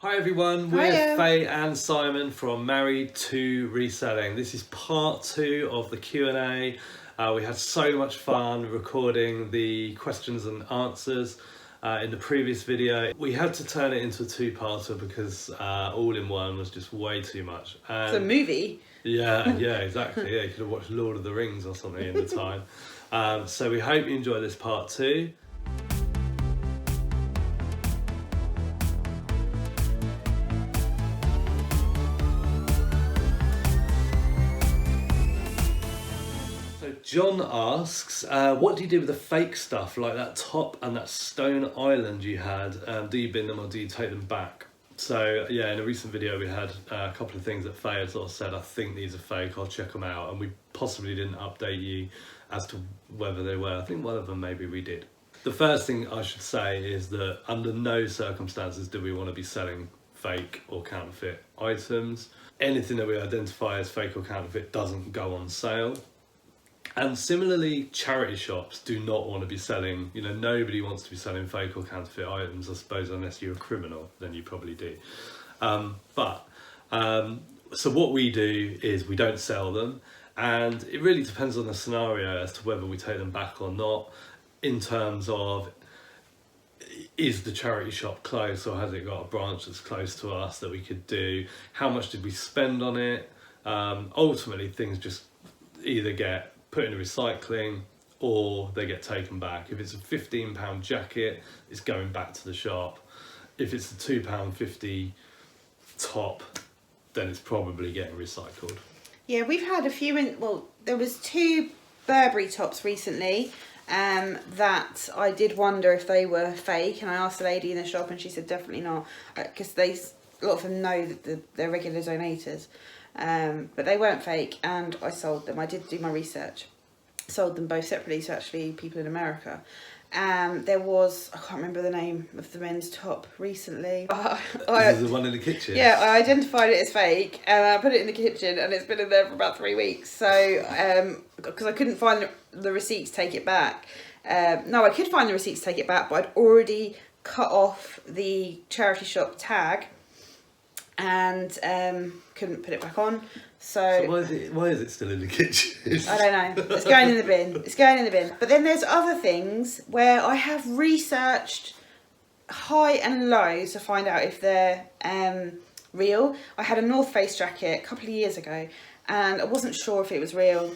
Hi everyone, we're Faye and Simon from Married to Reselling. This is part 2 of the Q&A. We had so much fun recording the questions and answers in the previous video. We had to turn it into a two-parter because all in one was just way too much. It's a movie. Yeah, exactly. Yeah, you could have watched Lord of the Rings or something in the time. So we hope you enjoy this part 2. John asks, what do you do with the fake stuff like that top and that stone island you had? Do you bin them or do you take them back? So yeah, in a recent video we had a couple of things that Faye had sort of said, I think these are fake, I'll check them out, and we possibly didn't update you as to whether they were. I think one of them maybe we did. The first thing I should say is that under no circumstances do we want to be selling fake or counterfeit items. Anything that we identify as fake or counterfeit doesn't go on sale. And similarly, charity shops do not want to be selling, nobody wants to be selling fake or counterfeit items, I suppose, unless you're a criminal, then you probably do. So what we do is we don't sell them, and it really depends on the scenario as to whether we take them back or not, in terms of, is the charity shop close or has it got a branch that's close to us that we could do? How much did we spend on it? Ultimately, things just either get put into recycling or they get taken back. If it's a £15 jacket, it's going back to the shop. If it's a £2.50 top, then it's probably getting recycled. Yeah, we've had a few there was 2 Burberry tops recently that I did wonder if they were fake, and I asked the lady in the shop and she said definitely not, because a lot of them know that they're regular donators. But they weren't fake, and I sold them. I did do my research. Sold them both separately to actually people in America. There was, I can't remember the name of the men's top recently. This is the one in the kitchen? Yeah, I identified it as fake and I put it in the kitchen, and it's been in there for about 3 weeks. So, because I couldn't find the receipt to take it back. No, I could find the receipt to take it back, but I'd already cut off the charity shop tag and couldn't put it back on. So why is it still in the kitchen? I don't know. It's going in the bin. It's going in the bin. But then there's other things where I have researched high and low to find out if they're real. I had a North Face jacket a couple of years ago and I wasn't sure if it was real,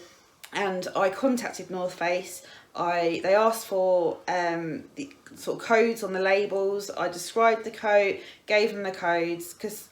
and I contacted North Face. They asked for the sort of codes on the labels. I described the code, gave them the codes, because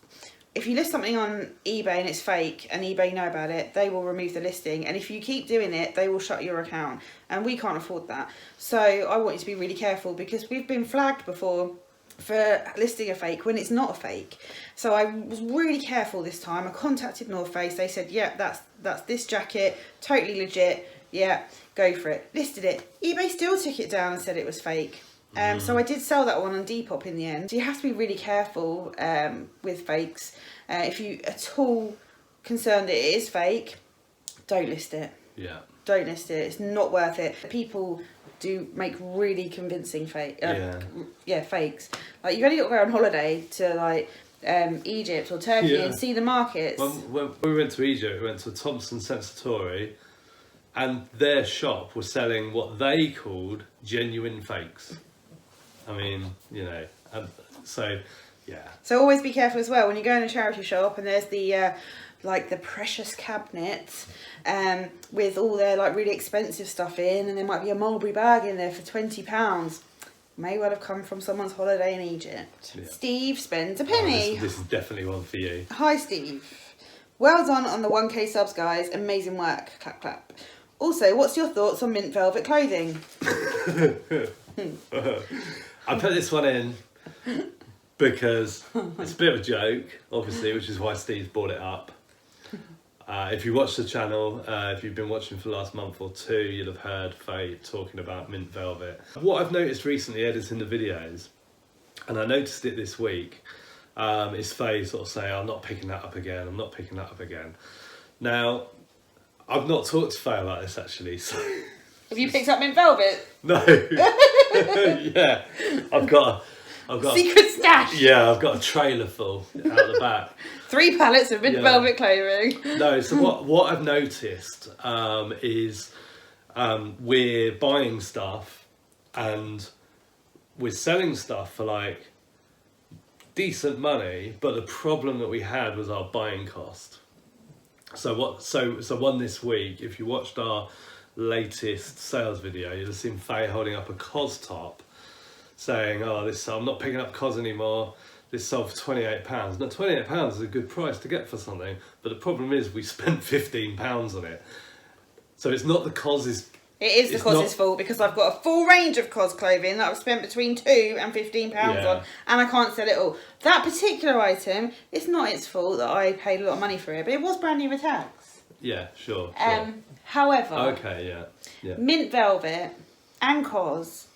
if you list something on eBay and it's fake and eBay know about it, they will remove the listing. And if you keep doing it, they will shut your account. And we can't afford that. So I want you to be really careful, because we've been flagged before for listing a fake when it's not a fake. So I was really careful this time. I contacted North Face. They said, yeah, that's this jacket, totally legit. Yeah, go for it. Listed it. eBay still took it down and said it was fake. So I did sell that one on Depop in the end. So you have to be really careful with fakes. If you at all concerned it is fake, don't list it. Yeah. Don't list it. It's not worth it. People do make really convincing fakes. Like, you've only got to go on holiday to Egypt or Turkey and see the markets. When we went to Egypt, we went to Thompson Sensatori, and their shop was selling what they called genuine fakes. I mean, so always be careful as well when you go in a charity shop and there's the the precious cabinets with all their really expensive stuff in, and there might be a mulberry bag in there for £20. May well have come from someone's holiday in Egypt. Yeah. Steve spends a penny. This is definitely one for you. Hi Steve. Well done on the 1k subs, guys. Amazing work. Clap clap. Also, what's your thoughts on mint velvet clothing? I put this one in because it's a bit of a joke, obviously, which is why Steve brought it up. If you watch the channel, if you've been watching for the last month or 2, you'll have heard Faye talking about mint velvet. What I've noticed recently editing the videos, and I noticed it this week, is Faye sort of saying, I'm not picking that up again, I'm not picking that up again. Now, I've not talked to Faye about this actually, so... Have you picked up mint velvet? No. Yeah, I've got I've got secret stash. Yeah, I've got a trailer full out the back. 3 pallets of mint velvet clothing. No, so what I've noticed is we're buying stuff and we're selling stuff for like decent money, but the problem that we had was our buying cost. So one this week, if you watched our latest sales video, you'll have seen Faye holding up a COS top saying, I'm not picking up COS anymore, this sold for £28. Now £28 is a good price to get for something, but the problem is we spent £15 on it. So it's not the COS It is the COS's fault, because I've got a full range of COS clothing that I've spent between £2 and £15 on, and I can't sell it all. That particular item, it's not its fault that I paid a lot of money for it, but it was brand new with tax. Yeah, sure. However, okay, yeah. mint velvet and COS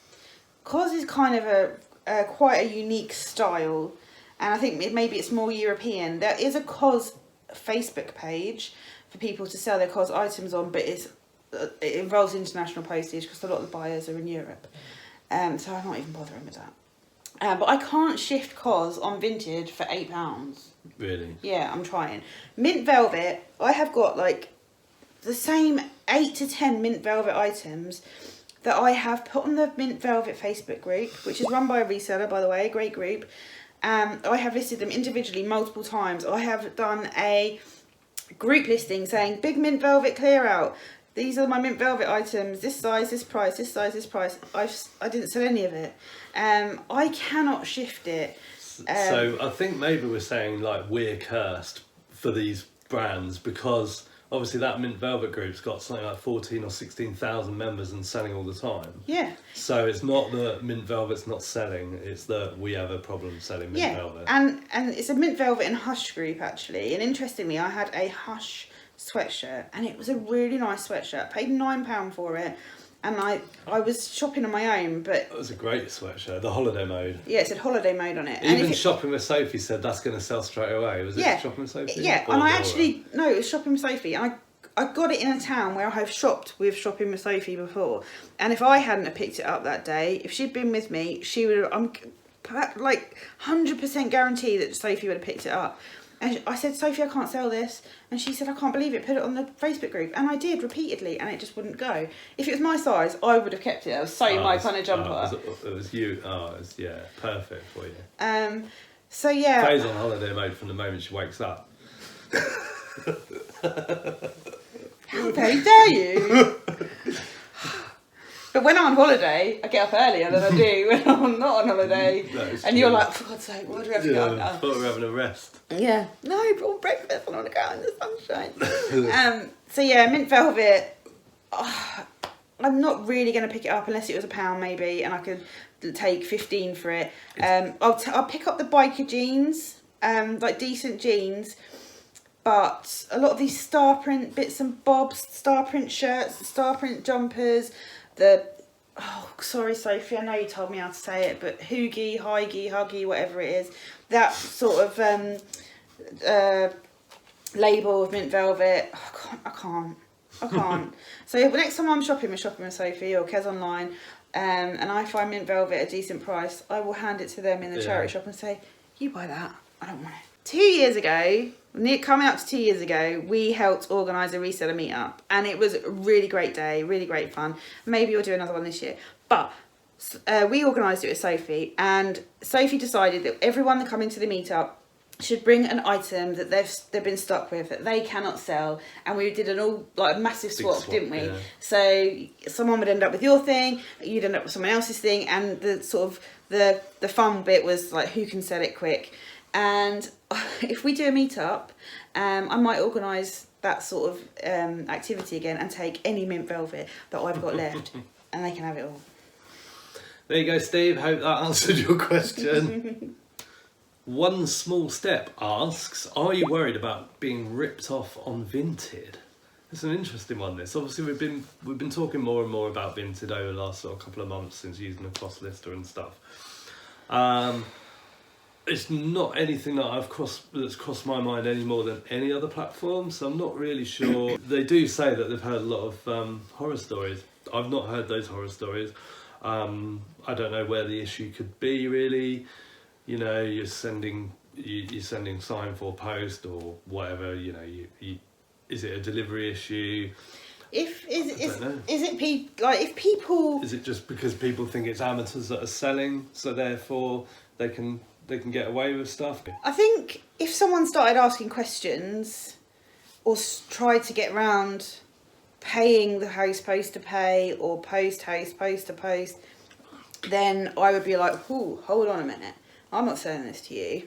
is kind of a quite a unique style, and I think maybe it's more European. There is a COS Facebook page for people to sell their COS items on, but it involves international postage because a lot of the buyers are in Europe. So I'm not even bothering with that. But I can't shift COS on Vinted for £8. Really? Yeah, I'm trying. Mint velvet, I have got like the same 8 to 10 mint velvet items that I have put on the mint velvet Facebook group, which is run by a reseller, by the way, a great group. I have listed them individually multiple times. I have done a group listing saying big mint velvet clear out. These are my mint velvet items, this size, this price, this size, this price. I didn't sell any of it. I cannot shift it. So I think maybe we're saying like we're cursed for these brands, because obviously that mint velvet group's got something like 14 or 16,000 members and selling all the time. Yeah. So it's not that mint velvet's not selling, it's that we have a problem selling mint velvet. And it's a mint velvet and hush group actually. And interestingly, I had a hush sweatshirt, and it was a really nice sweatshirt. Paid £9 for it, and I was shopping on my own, but it was a great sweatshirt, the holiday mode. Yeah, it said holiday mode on it. Even Shopping with Sophie said that's going to sell straight away. Was it Shopping with Sophie? Yeah, and I actually it was Shopping with Sophie, and I got it in a town where I've shopped with Shopping with Sophie before, and if I hadn't have picked it up that day, if she'd been with me, she would have, I'm like 100% guarantee that Sophie would have picked it up. And I said, Sophie, I can't sell this. And she said, I can't believe it, put it on the Facebook group. And I did repeatedly, and it just wouldn't go. If it was my size, I would have kept it. It was my kind of jumper. It was you. It was, perfect for you. So yeah. Faye's on holiday mode from the moment she wakes up. How very dare you? But when I'm on holiday, I get up earlier than I do when I'm not on holiday. And you're like, for God's sake, why do we have to get up now? I thought we were having a rest. Yeah. No, I brought breakfast. I want to go out in the sunshine. So yeah, mint velvet. I'm not really going to pick it up unless it was £1 maybe, and I could take 15 for it. I'll pick up the biker jeans, like decent jeans. But a lot of these star print bits and bobs, star print shirts, star print jumpers, sorry Sophie, I know you told me how to say it, but hoogie, huggy, whatever it is, that sort of label of mint velvet, I can't. So next time I'm shopping with Sophie or Kez online, and I find mint velvet at a decent price, I will hand it to them in the charity shop and say, you buy that, I don't want it. 2 years ago, coming up to 2 years ago, we helped organise a reseller meetup, and it was a really great day, really great fun. Maybe we'll do another one this year. But we organised it with Sophie, and Sophie decided that everyone that come into the meetup should bring an item that they've been stuck with that they cannot sell, and we did a massive swap, didn't we? Yeah. So someone would end up with your thing, you'd end up with someone else's thing, and the sort of the fun bit was like who can sell it quick. And if we do a meetup, I might organise that sort of activity again and take any mint velvet that I've got left, and they can have it all. There you go, Steve. Hope that answered your question. One Small Step asks, are you worried about being ripped off on Vinted? It's an interesting one, this. Obviously, we've been talking more and more about Vinted over the last couple of months since using the cost lister and stuff. It's not anything that's crossed my mind any more than any other platform, so I'm not really sure. They do say that they've heard a lot of horror stories. I've not heard those horror stories. I don't know where the issue could be really. You know, you're sending sign for post or whatever. You know, is it a delivery issue? Is it people? Is it just because people think it's amateurs that are selling, so therefore they can get away with stuff? I think if someone started asking questions or tried to get around paying the host post to pay or post to post, then I would be like, ooh, hold on a minute, I'm not selling this to you.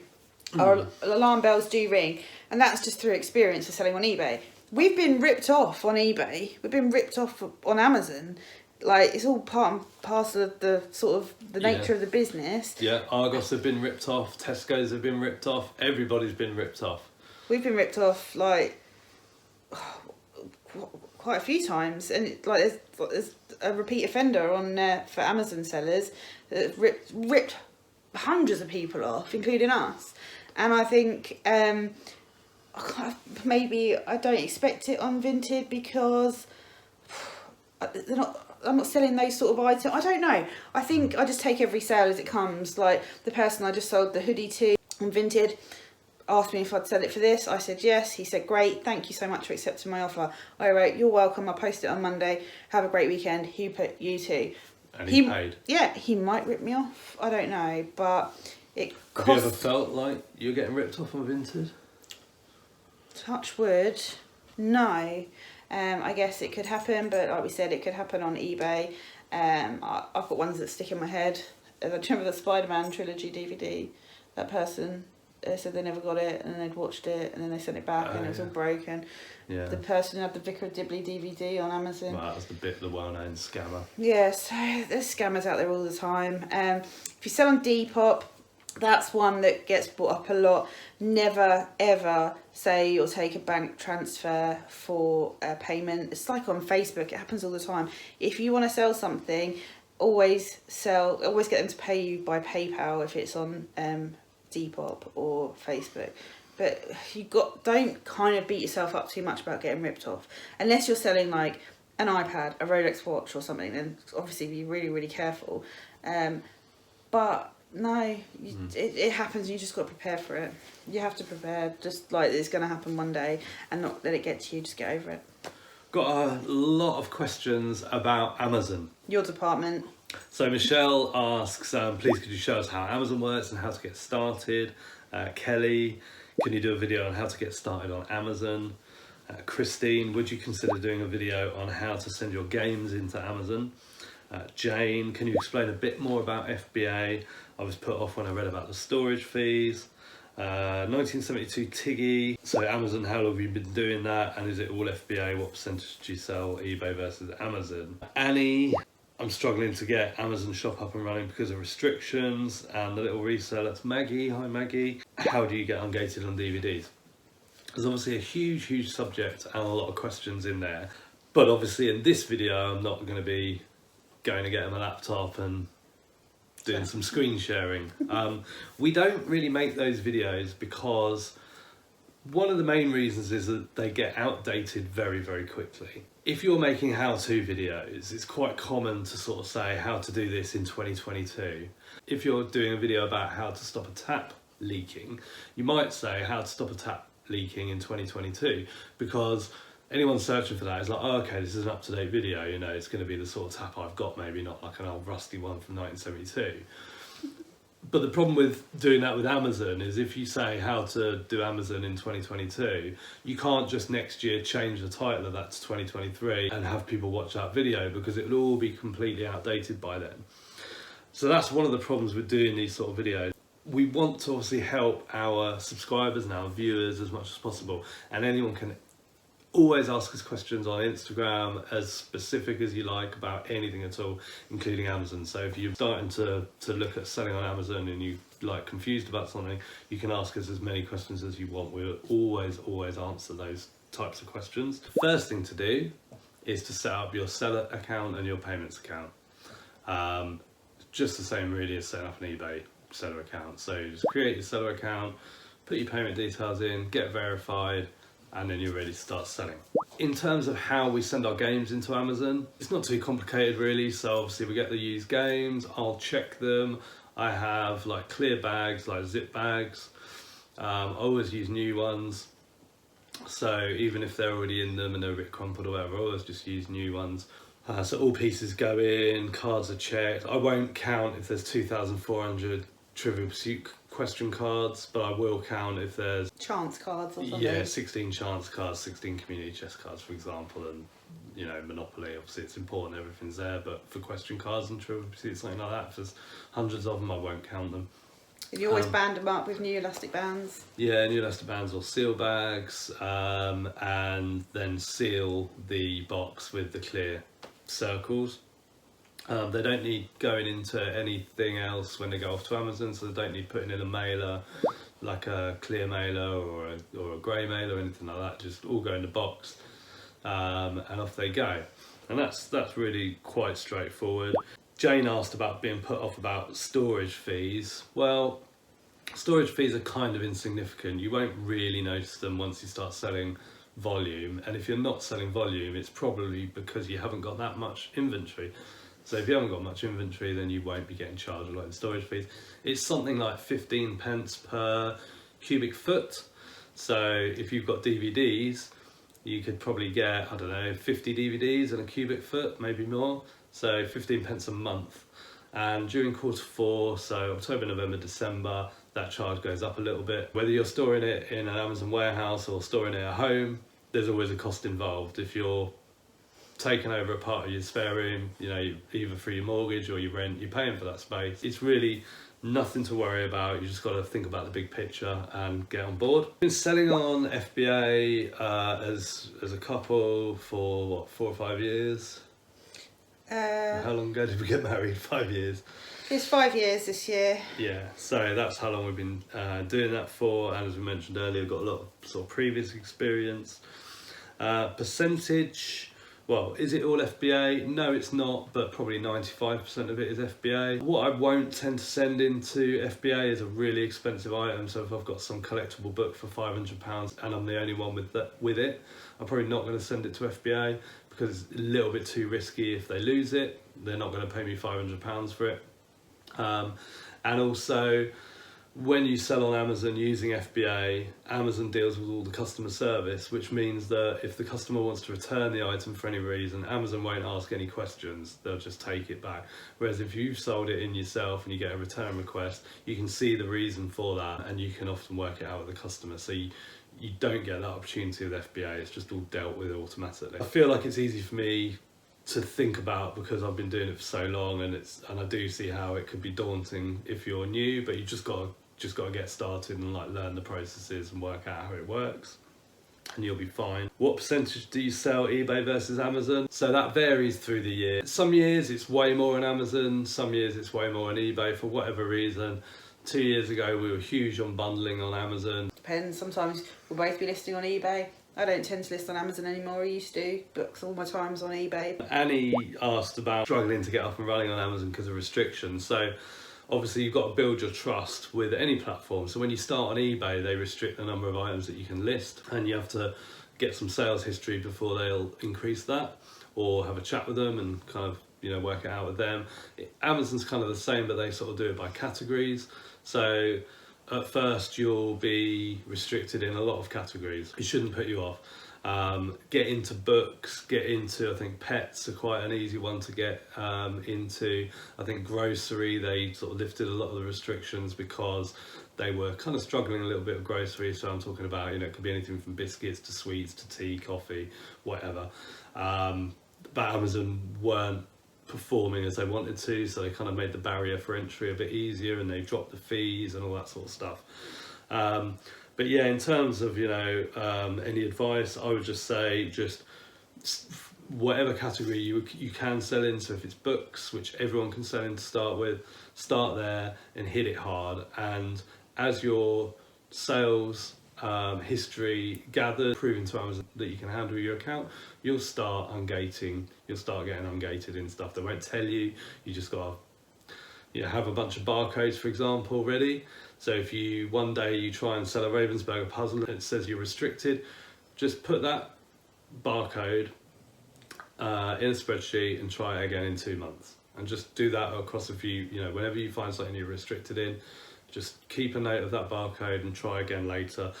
Our alarm bells do ring, and that's just through experience of selling on eBay. We've been ripped off on eBay. We've been ripped off on Amazon. Like, it's all part and parcel of the sort of the nature of the business. Yeah, Argos have been ripped off. Tesco's have been ripped off. Everybody's been ripped off. We've been ripped off like quite a few times, and there's a repeat offender on for Amazon sellers that ripped hundreds of people off, including us. And I think maybe I don't expect it on Vinted because I'm not selling those sort of items. I don't know. I think I just take every sale as it comes. Like the person I just sold the hoodie to on Vinted asked me if I'd sell it for this. I said yes. He said, great, thank you so much for accepting my offer. I wrote, you're welcome. I'll post it on Monday. Have a great weekend. He put you too. And he paid. Yeah, he might rip me off. I don't know, but it cost. Have you ever felt like you're getting ripped off on Vinted? Touch wood, no. I guess it could happen, but like we said, it could happen on eBay. I've got ones that stick in my head. I remember the Spider-Man trilogy DVD. That person said they never got it, and then they'd watched it, and then they sent it back, and it was all broken. Yeah. The person who had the Vicar of Dibley DVD on Amazon. Well, that was the well-known scammer. Yeah, so there's scammers out there all the time. If you sell on Depop, that's one that gets brought up a lot. Never ever say you'll take a bank transfer for a payment. It's like on Facebook, it happens all the time. If you want to sell something, always get them to pay you by PayPal if it's on Depop or Facebook. But don't kind of beat yourself up too much about getting ripped off. Unless you're selling like an iPad, a Rolex watch or something, then obviously be really, really careful. But no, it happens. You just got to prepare for it. You have to prepare, just like it's going to happen one day, and not let it get to you. Just get over it. Got a lot of questions about Amazon. Your department. So Michelle asks, please could you show us how Amazon works and how to get started? Kelly, can you do a video on how to get started on Amazon? Christine, would you consider doing a video on how to send your games into Amazon? Jane, can you explain a bit more about FBA? I was put off when I read about the storage fees. 1972 Tiggy, so Amazon, how long have you been doing that, and is it all FBA? What percentage do you sell eBay versus Amazon? Annie, I'm struggling to get Amazon shop up and running because of restrictions. And the little reseller, that's Maggie. Hi Maggie. How do you get ungated on DVDs? There's obviously a huge subject and a lot of questions in there, but obviously in this video I'm not going to be going to get them a laptop and doing some screen sharing. We don't really make those videos because one of the main reasons is that they get outdated very quickly. If you're making how-to videos, it's quite common to sort of say how to do this in 2022. If you're doing a video about how to stop a tap leaking, you might say how to stop a tap leaking in 2022, because anyone searching for that is like, oh, okay, this is an up-to-date video, you know, it's going to be the sort of tap I've got, maybe not like an old rusty one from 1972. But the problem with doing that with Amazon is if you say how to do Amazon in 2022, you can't just next year change the title of that to 2023 and have people watch that video, because it will all be completely outdated by then. So that's one of the problems with doing these sort of videos. We want to obviously help our subscribers and our viewers as much as possible, and anyone can always ask us questions on Instagram, as specific as you like, about anything at all, including Amazon. So if you're starting to look at selling on Amazon and you're like confused about something, you can ask us as many questions as you want. We'll always answer those types of questions. First thing to do is to set up your seller account and your payments account. Just the same really as setting up an eBay seller account. So just create your seller account, put your payment details in, get verified, and then you're ready to start selling. In terms of how we send our games into Amazon, it's not too complicated really. So obviously we get the used games, I'll check them. I have like clear bags, like zip bags. I always use new ones. So even if they're already in them and they're a bit crumpled or whatever, I always just use new ones. So all pieces go in, cards are checked. I won't count if there's 2,400 Trivial Pursuit question cards, but I will count if there's chance cards or something. Yeah, 16 chance cards, 16 community chest cards, for example, and you know, Monopoly. Obviously, it's important everything's there, but for question cards and Trivial Pursuit, something like that, if there's hundreds of them, I won't count them. And you always band them up with new elastic bands. Yeah, new elastic bands or seal bags, and then seal the box with the clear circles. They don't need going into anything else when they go off to Amazon, so they don't need putting in a mailer, like a clear mailer or a grey mailer or anything like that. Just all go in the box, and off they go. And that's really quite straightforward. Jane asked about being put off about storage fees. Well, storage fees are kind of insignificant. You won't really notice them once you start selling volume, and if you're not selling volume, it's probably because you haven't got that much inventory. So if you haven't got much inventory, then you won't be getting charged a lot in storage fees. It's something like 15 pence per cubic foot. So if you've got DVDs, you could probably get, I don't know, 50 DVDs in a cubic foot, maybe more. So 15 pence a month. And during Q4, so October, November, December, that charge goes up a little bit. Whether you're storing it in an Amazon warehouse or storing it at home, there's always a cost involved. If you're taking over a part of your spare room, you know, either through your mortgage or your rent, you're paying for that space. It's really nothing to worry about. You just got to think about the big picture and get on board. Been selling on FBA as a couple for what, 4 or 5 years? How long ago did we get married? 5 years. It's 5 years this year. Yeah, so that's how long we've been doing that for, and as we mentioned earlier, we've got a lot of sort of previous experience. Percentage, well, is it all FBA? No, it's not, but probably 95% of it is FBA. What I won't tend to send into FBA is a really expensive item. So if I've got some collectible book for £500 and I'm the only one with it, I'm probably not going to send it to FBA because it's a little bit too risky. If they lose it, they're not going to pay me £500 for it. And also, when you sell on Amazon using FBA, Amazon deals with all the customer service, which means that if the customer wants to return the item for any reason, Amazon won't ask any questions, they'll just take it back. Whereas if you've sold it in yourself and you get a return request, you can see the reason for that and you can often work it out with the customer. So you don't get that opportunity with FBA, it's just all dealt with automatically. I feel like it's easy for me to think about because I've been doing it for so long, and I do see how it could be daunting if you're new, but you just got to get started and like learn the processes and work out how it works, and you'll be fine. What percentage do you sell eBay versus Amazon? So that varies through the year. Some years it's way more on Amazon, some years it's way more on eBay for whatever reason. 2 years ago we were huge on bundling on Amazon. Depends, sometimes we'll both be listing on eBay. I don't tend to list on Amazon anymore, I used to. Books all my time's on eBay. Annie asked about struggling to get up and running on Amazon because of restrictions. So obviously you've got to build your trust with any platform. So when you start on eBay, they restrict the number of items that you can list, and you have to get some sales history before they'll increase that, or have a chat with them and kind of, you know, work it out with them. Amazon's kind of the same, but they sort of do it by categories. So at first you'll be restricted in a lot of categories. It shouldn't put you off. Get into books, get into, I think pets are quite an easy one to get into. I think grocery, they sort of lifted a lot of the restrictions because they were kind of struggling a little bit with grocery. So I'm talking about, you know, it could be anything from biscuits to sweets to tea, coffee, whatever. But Amazon weren't performing as they wanted to, so they kind of made the barrier for entry a bit easier, and they dropped the fees and all that sort of stuff. But yeah, in terms of, you know, any advice, I would just say just whatever category you can sell in. So if it's books, which everyone can sell in to start with, start there and hit it hard. And as your sales history gathered, proving to Amazon that you can handle your account, you'll start ungating. You'll start getting ungated in stuff. They won't tell you. You just got to, you know, have a bunch of barcodes, for example, ready. So if you one day you try and sell a Ravensburger puzzle and it says you're restricted, just put that barcode in a spreadsheet and try it again in 2 months. And just do that across a few, whenever you find something you're restricted in, just keep a note of that barcode and try again later,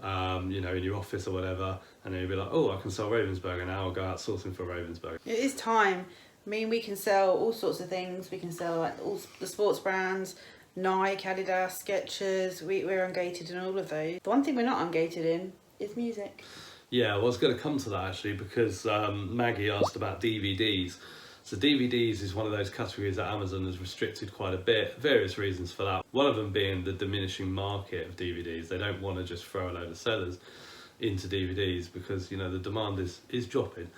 in your office or whatever. And then you'll be like, oh, I can sell Ravensburger now, I'll go out sourcing for Ravensburger. It is time. I mean, we can sell all sorts of things. We can sell like all the sports brands, Nike, Adidas, Skechers. We're ungated in all of those. The one thing we're not ungated in is music. Yeah, I was going to come to that actually, because Maggie asked about DVDs. So DVDs is one of those categories that Amazon has restricted quite a bit, various reasons for that. One of them being the diminishing market of DVDs. They don't want to just throw a load of sellers into DVDs because, the demand is dropping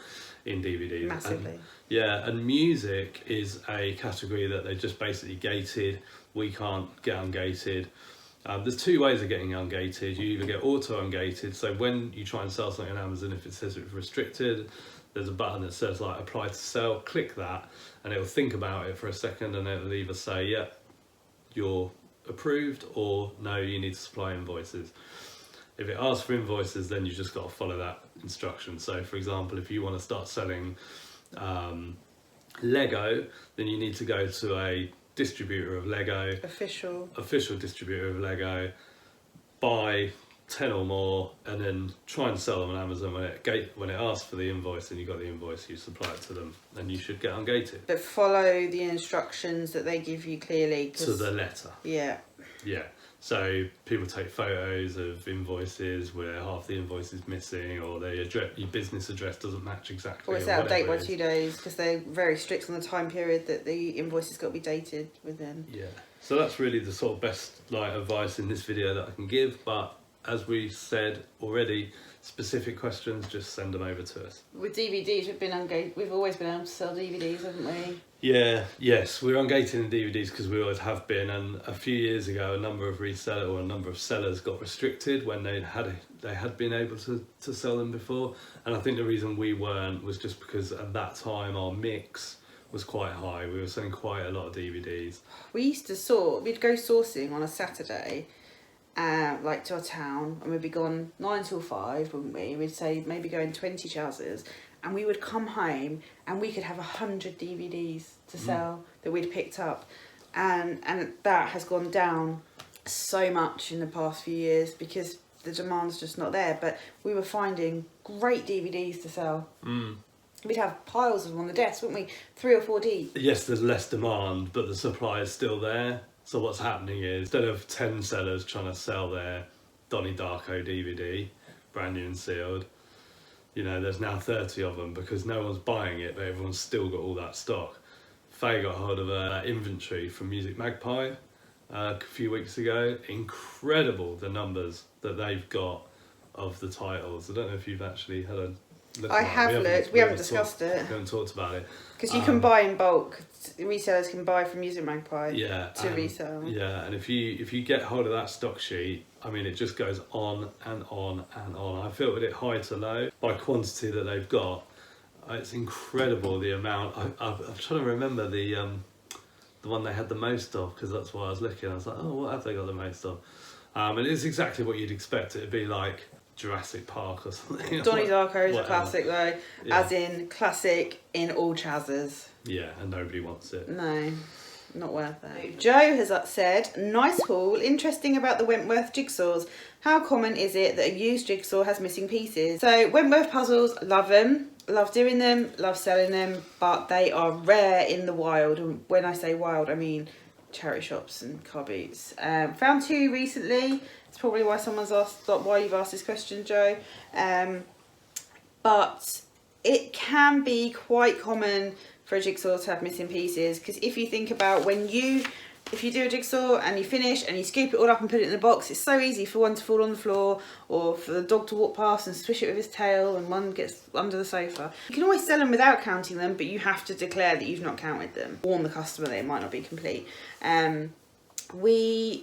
in DVDs. Massively. And music is a category that they just basically gated. We can't get ungated. There's 2 ways of getting ungated. You either get auto ungated, so when you try and sell something on Amazon, if it says it's restricted, there's a button that says like apply to sell, click that, and it'll think about it for a second, and it'll either say, yeah, you're approved, or no, you need to supply invoices. If it asks for invoices, then you just got to follow that instruction. So for example, if you want to start selling Lego, then you need to go to a distributor of Lego, official distributor of Lego, buy 10 or more, and then try and sell them on Amazon. When it asks for the invoice and you got the invoice, you supply it to them, and you should get ungated. But follow the instructions that they give you clearly. To the letter. Yeah. So people take photos of invoices where half the invoice is missing, or your business address doesn't match exactly. Or it's out of date by 2 days, because they're very strict on the time period that the invoice has got to be dated within. Yeah. So that's really the sort of best advice in this video that I can give. But as we said already, specific questions, just send them over to us. With DVDs, we've always been able to sell DVDs, haven't we? Yes, we're ungated in DVDs because we always have been, and a few years ago a number of sellers got restricted when they had been able to sell them before. And I think the reason we weren't was just because at that time our mix was quite high. We were selling quite a lot of DVDs. We used to we'd go sourcing on a Saturday, like to our town, and we'd be gone 9 till 5, wouldn't we? We'd say maybe go in 20 trousers, and we would come home and we could have 100 DVDs to sell that we'd picked up, and that has gone down so much in the past few years because the demand's just not there. But we were finding great DVDs to sell. We'd have piles of them on the desk, wouldn't we? 3 or 4 deep. Yes, there's less demand, but the supply is still there. So what's happening is, instead of 10 sellers trying to sell their Donnie Darko DVD, brand new and sealed, there's now 30 of them because no one's buying it, but everyone's still got all that stock. Faye got hold of an inventory from Music Magpie a few weeks ago. Incredible, the numbers that they've got of the titles. I don't know if you've actually had a look. I have looked. We haven't discussed it. We haven't talked about it. Because you can buy in bulk. Resellers can buy from Music Magpie to resell. Yeah, and if you get hold of that stock sheet, I mean, it just goes on and on and on. I filtered it high to low by quantity that they've got. It's incredible the amount. I'm trying to remember the one they had the most of, because that's why I was looking. I was like, oh, what have they got the most of? And it's exactly what you'd expect. It'd be like Jurassic Park or something. Donnie Darko is a classic though, as in classic in all trousers. Yeah, and nobody wants it. No, not worth it. Joe has said, nice haul, interesting about the Wentworth jigsaws. How common is it that a used jigsaw has missing pieces? So Wentworth puzzles, love them, love doing them, love selling them, but they are rare in the wild. And when I say wild, I mean charity shops and car boots. Found 2 recently. It's probably why someone's asked, why you've asked this question, Joe. But it can be quite common for a jigsaw to have missing pieces, because if you think about if you do a jigsaw and you finish and you scoop it all up and put it in a box, it's so easy for one to fall on the floor, or for the dog to walk past and swish it with his tail and one gets under the sofa. You can always sell them without counting them, but you have to declare that you've not counted them. Warn the customer that it might not be complete. I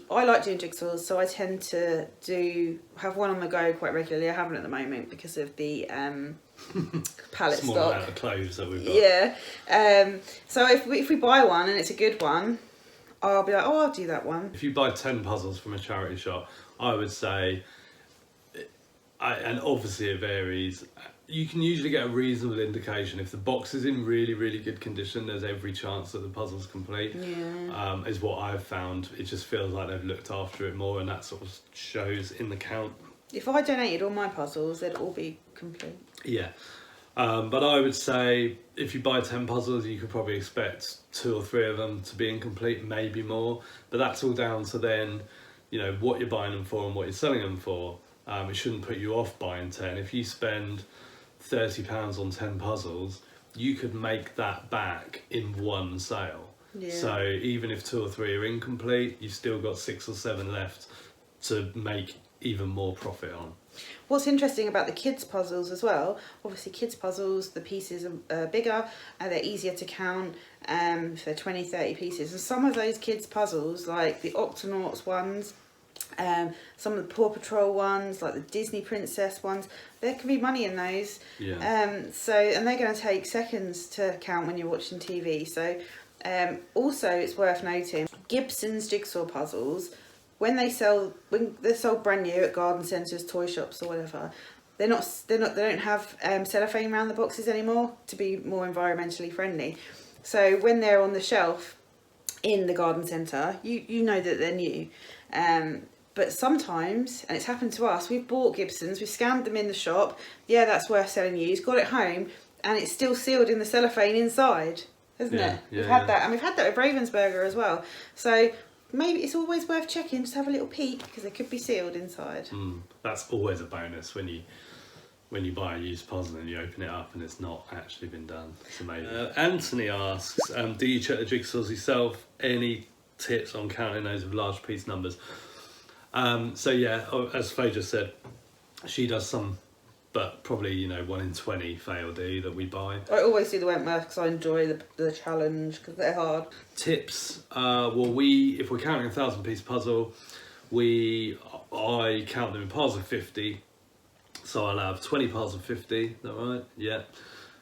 like doing jigsaws, so I tend to have one on the go quite regularly. I haven't at the moment because of the pallet Small stock. amount of clothes that we've got. Yeah. So if we buy one and it's a good one, I'll be like, oh, I'll do that one. If you buy 10 puzzles from a charity shop, I would say And obviously it varies. You can usually get a reasonable indication. If the box is in really, really good condition, there's every chance that the puzzle's complete. Yeah. Is what I've found. It just feels like they've looked after it more, and that sort of shows in the count. If I donated all my puzzles, they'd all be complete. Yeah. But I would say if you buy 10 puzzles, you could probably expect 2 or 3 of them to be incomplete, maybe more. But that's all down to then, what you're buying them for and what you're selling them for. It shouldn't put you off buying 10. If you spend £30 on 10 puzzles, you could make that back in one sale. Yeah. So even if 2 or 3 are incomplete, you've still got 6 or 7 left to make even more profit on. What's interesting about the kids puzzles as well, obviously kids puzzles, the pieces are bigger and they're easier to count for 20, 30 pieces. And some of those kids puzzles, like the Octonauts ones, some of the Paw Patrol ones, like the Disney Princess ones, there can be money in those. Yeah. And they're going to take seconds to count when you're watching TV. So also it's worth noting, Gibson's jigsaw puzzles, when they're sold brand new at garden centres, toy shops or whatever, they don't have cellophane around the boxes anymore to be more environmentally friendly. So when they're on the shelf in the garden centre, you know that they're new. But sometimes, and it's happened to us, we've bought Gibsons, we've scanned them in the shop, yeah, that's worth selling used, got it home, and it's still sealed in the cellophane inside, isn't it? Yeah, we've had that, and we've had that with Ravensburger as well. So maybe it's always worth checking, just have a little peek, because they could be sealed inside. That's always a bonus when you buy a used puzzle and you open it up and it's not actually been done. It's amazing. Anthony asks, do you check the jigsaws yourself? Any tips on counting those with large piece numbers? So yeah, as Faye just said, she does some, but probably 1 in 20 fail do that we buy. I always do the Wentworth because I enjoy the challenge because they're hard. Tips, if we're counting a 1,000-piece puzzle, I count them in piles of 50. So I'll have 20 piles of 50, is that right? Yeah.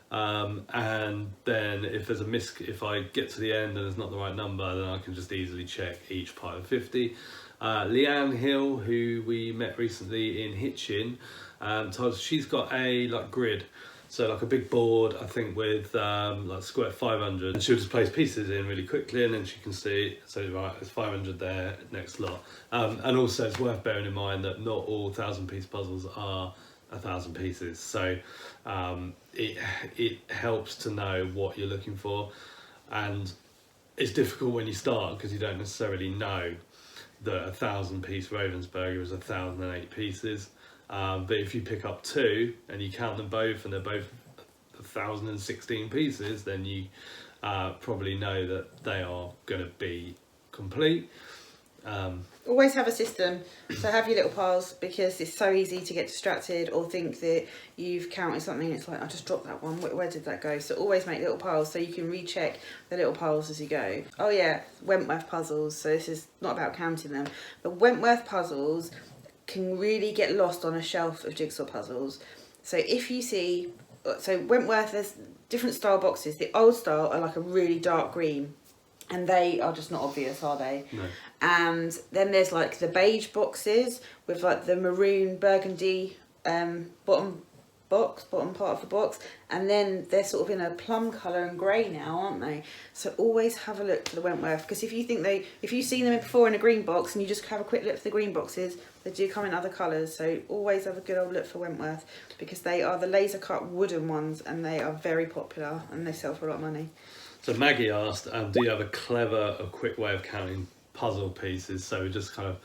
And then if there's if I get to the end and it's not the right number, then I can just easily check each pile of 50. Leanne Hill, who we met recently in Hitchin, told us she's got a grid, so like a big board, I think with square 500, and she'll just place pieces in really quickly, and then she can see, so right, there's 500 there, next lot. And also it's worth bearing in mind that not all 1,000-piece puzzles are 1,000 pieces, so it helps to know what you're looking for, and it's difficult when you start because you don't necessarily know that a 1,000-piece Ravensburger is 1,008 pieces. But if you pick up 2 and you count them both and they're both 1,016 pieces, then you probably know that they are going to be complete. Always have a system, so have your little piles, because it's so easy to get distracted or think that you've counted something, it's like, I just dropped that one, where did that go? So always make little piles so you can recheck the little piles as you go. Oh yeah, Wentworth puzzles, so this is not about counting them, but Wentworth puzzles can really get lost on a shelf of jigsaw puzzles. So if you see, Wentworth, there's different style boxes. The old style are like a really dark green, and they are just not obvious, are they? No. And then there's like the beige boxes with like the maroon burgundy bottom part of the box, and then they're sort of in a plum colour and grey now, aren't they? So always have a look for the Wentworth, because if you've seen them before in a green box and you just have a quick look for the green boxes, they do come in other colours. So always have a good old look for Wentworth, because they are the laser cut wooden ones and they are very popular and they sell for a lot of money. So Maggie asked, do you have a clever or quick way of counting puzzle pieces? So we just sort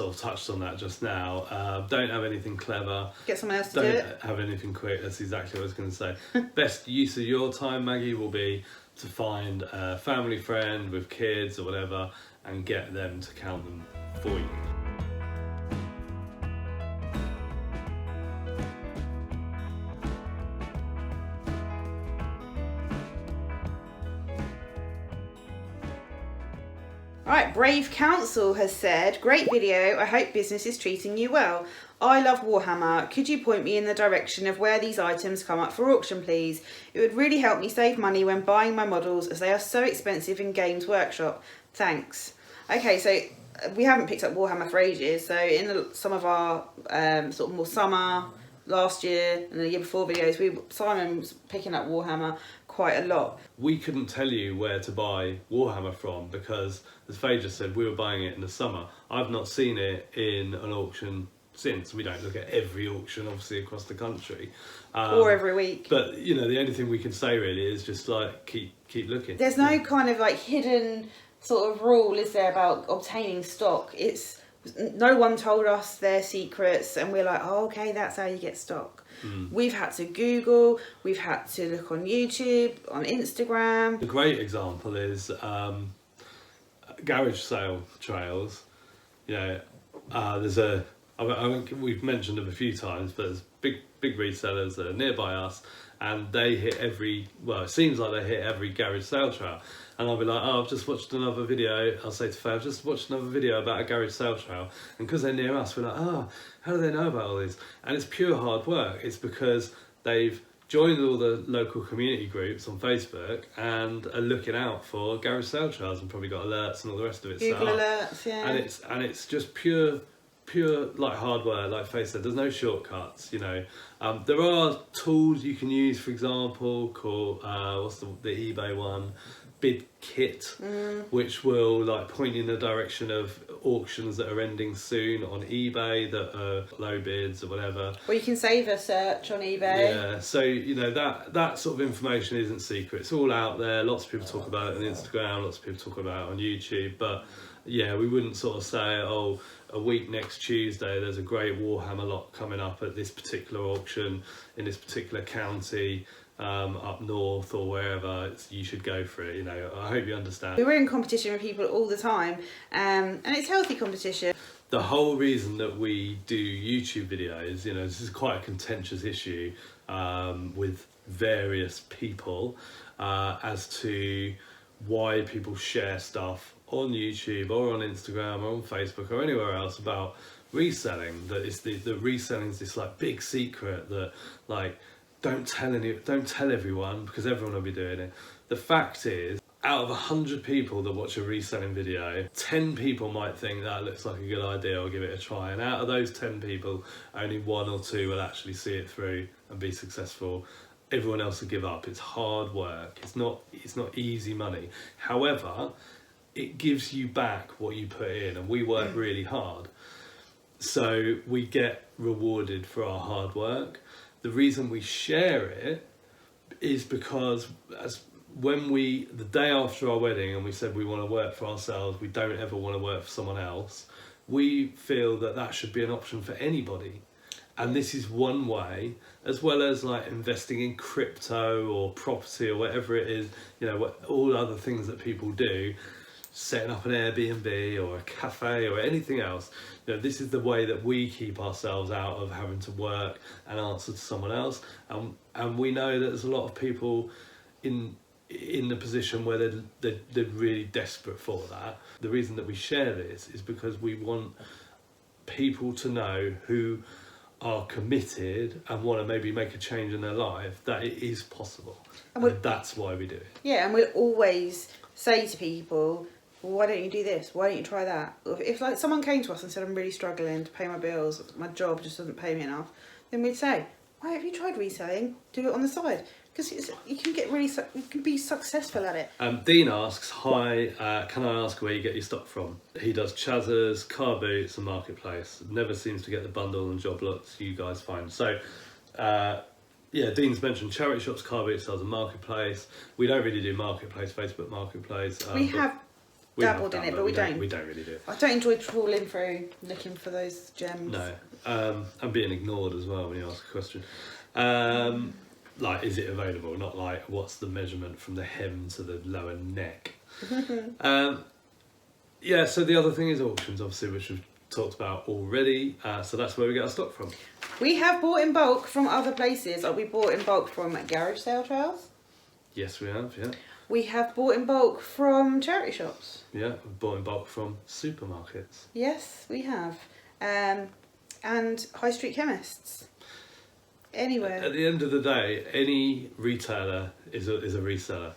of touched on that just now. Don't have anything clever. Get someone else to do it. Don't have anything quick. That's exactly what I was going to say. Best use of your time, Maggie, will be to find a family friend with kids or whatever and get them to count them for you. Right, Brave Council has said, great video, I hope business is treating you well. I love Warhammer. Could you point me in the direction of where these items come up for auction, please? It would really help me save money when buying my models, as they are so expensive in Games Workshop. Thanks. Okay, so we haven't picked up Warhammer for ages. So in some of our sort of more summer, last year and the year before videos, Simon was picking up Warhammer quite a lot. We couldn't tell you where to buy Warhammer from because, as Faye just said, we were buying it in the summer. I've not seen it in an auction since. We don't look at every auction, obviously, across the country. Or every week. But, you know, the only thing we can say really is just like keep looking. There's no kind of like hidden sort of rule, is there, about obtaining stock? No one told us their secrets and we're like, oh, okay, that's how you get stock. We've had to Google, we've had to look on YouTube, on Instagram. A great example is garage sale trails. You know, we've mentioned them a few times, but there's big resellers that are nearby us, and they hit it seems like they hit every garage sale trail. And I'll be like, oh, I've just watched another video. I'll say to Faye, I've just watched another video about a garage sale trail. And because they're near us, we're like, oh, how do they know about all these? And it's pure hard work. It's because they've joined all the local community groups on Facebook and are looking out for garage sale trails and probably got alerts and all the rest of it. Google alerts, yeah. And it's just pure like hard work. Like Faye said, there's no shortcuts. You know, there are tools you can use. For example, called what's the eBay one? Bid Kit, which will like point you in the direction of auctions that are ending soon on eBay that are low bids or whatever. Or you can save a search on eBay. Yeah, so you know that sort of information isn't secret. It's all out there. Lots of people talk about it on Instagram. Lots of people talk about it on YouTube. But yeah, we wouldn't sort of say, oh, a week next Tuesday there's a great Warhammer lot coming up at this particular auction in this particular county. Up north or wherever, you should go for it. You know, I hope you understand. We're in competition with people all the time, and it's healthy competition. The whole reason that we do YouTube videos, you know, this is quite a contentious issue with various people as to why people share stuff on YouTube or on Instagram or on Facebook or anywhere else about reselling. That is the reselling is this like big secret that like don't tell everyone because everyone will be doing it. The fact is, out of 100 people that watch a reselling video, 10 people might think that looks like a good idea or give it a try, and out of those 10 people, only 1 or 2 will actually see it through and be successful. Everyone else will give up. It's hard work. It's not easy money. However, it gives you back what you put in, and we work really hard, so we get rewarded for our hard work. The reason we share it is because the day after our wedding and we said we want to work for ourselves, we don't ever want to work for someone else, we feel that should be an option for anybody. And this is one way, as well as like investing in crypto or property or whatever it is, you know, all other things that people do, setting up an Airbnb or a cafe or anything else. You know, this is the way that we keep ourselves out of having to work and answer to someone else. And we know that there's a lot of people in the position where they're really desperate for that. The reason that we share this is because we want people to know who are committed and want to maybe make a change in their life, that it is possible. And that's why we do it. Yeah, and we'll always say to people, well, why don't you do this? Why don't you try that? If like someone came to us and said, I'm really struggling to pay my bills, my job just doesn't pay me enough, then we'd say, why have you tried reselling? Do it on the side. Because you can be successful at it. Dean asks, hi, can I ask where you get your stock from? He does Chazzers, Car Boots and Marketplace. Never seems to get the bundle and job lots you guys find. So, yeah, Dean's mentioned charity shops, Car Boots sells a Marketplace. We don't really do Marketplace, Facebook Marketplace. We have dabbled in it, but we don't. We don't really do it. I don't enjoy trawling through looking for those gems. No, and being ignored as well when you ask a question. Like, is it available? Not like, what's the measurement from the hem to the lower neck? Yeah, so the other thing is auctions, obviously, which we've talked about already. So that's where we get our stock from. We have bought in bulk from other places. We bought in bulk from garage sale trails. Yes, we have, yeah. We have bought in bulk from charity shops. Yeah, we've bought in bulk from supermarkets. Yes, we have. And high street chemists. Anywhere. At the end of the day, any retailer is a reseller.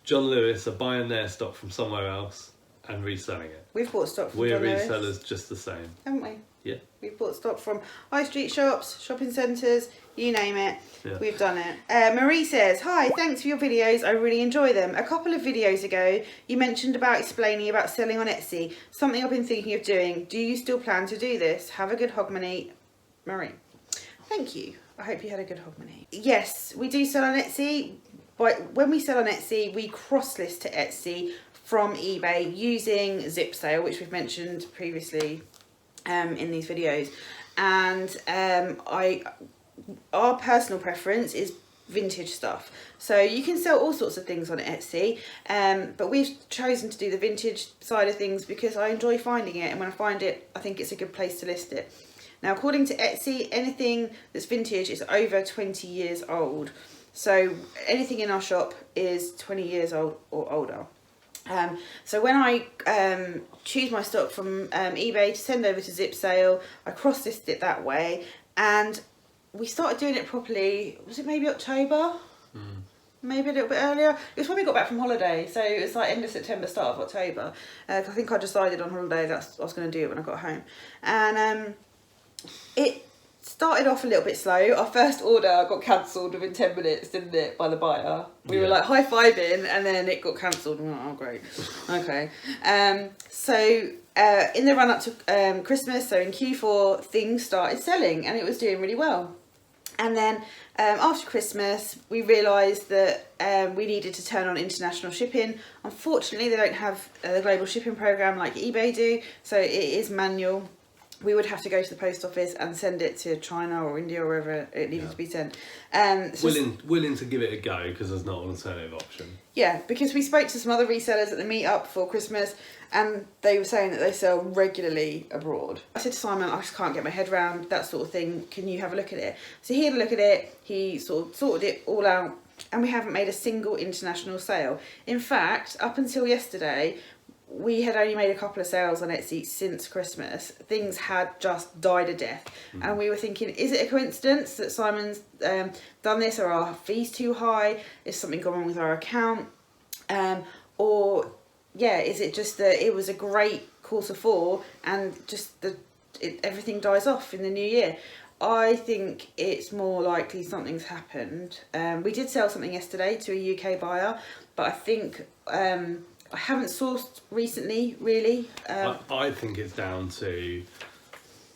John Lewis are buying their stock from somewhere else and reselling it. We've bought stock from We're John Lewis, resellers just the same. haven't we? Yeah. We've bought stock from high street shops, shopping centres, you name it. Yeah. We've done it. Marie says, hi, thanks for your videos. I really enjoy them. A couple of videos ago, you mentioned about explaining about selling on Etsy. Something I've been thinking of doing. Do you still plan to do this? Have a good Hogmanay, Marie. Thank you. I hope you had a good Hogmanay. Yes, we do sell on Etsy. But when we sell on Etsy, we cross-list to Etsy from eBay using Zipsale, which we've mentioned previously in these videos. And our personal preference is vintage stuff. So you can sell all sorts of things on Etsy, but we've chosen to do the vintage side of things because I enjoy finding it, and when I find it, I think it's a good place to list it. Now, according to Etsy, anything that's vintage is over 20 years old. So anything in our shop is 20 years old or older. So when I choose my stock from eBay to send over to Zipsale, I cross-list it that way, and we started doing it properly, was it maybe October? Maybe a little bit earlier. It was when we got back from holiday, so it was like end of September, start of October. I think I decided on holiday that I was going to do it when I got home. And it started off a little bit slow. Our first order got cancelled within 10 minutes, didn't it, by the buyer? We were like high-fiving, and then it got cancelled. Oh, great. Okay. So in the run-up to Christmas, so in Q4, things started selling, and it was doing really well. And then after Christmas, we realised that we needed to turn on international shipping. Unfortunately, they don't have the global shipping programme like eBay do, so it is manual. We would have to go to the post office and send it to China or India or wherever it needed to be sent. So willing to give it a go because there's not an alternative option. Yeah, because we spoke to some other resellers at the meet-up before Christmas, and they were saying that they sell regularly abroad. I said to Simon, I just can't get my head around that sort of thing. Can you have a look at it? So he had a look at it. He sort of sorted it all out, and we haven't made a single international sale. In fact, up until yesterday, we had only made a couple of sales on Etsy since Christmas. Things had just died a death. And we were thinking, is it a coincidence that Simon's done this? Are our fees too high? Is something going wrong with our account? Or, yeah, is it just that it was a great quarter four and just everything dies off in the new year? I think it's more likely something's happened. We did sell something yesterday to a UK buyer, but I think... I haven't sourced recently, really. I think it's down to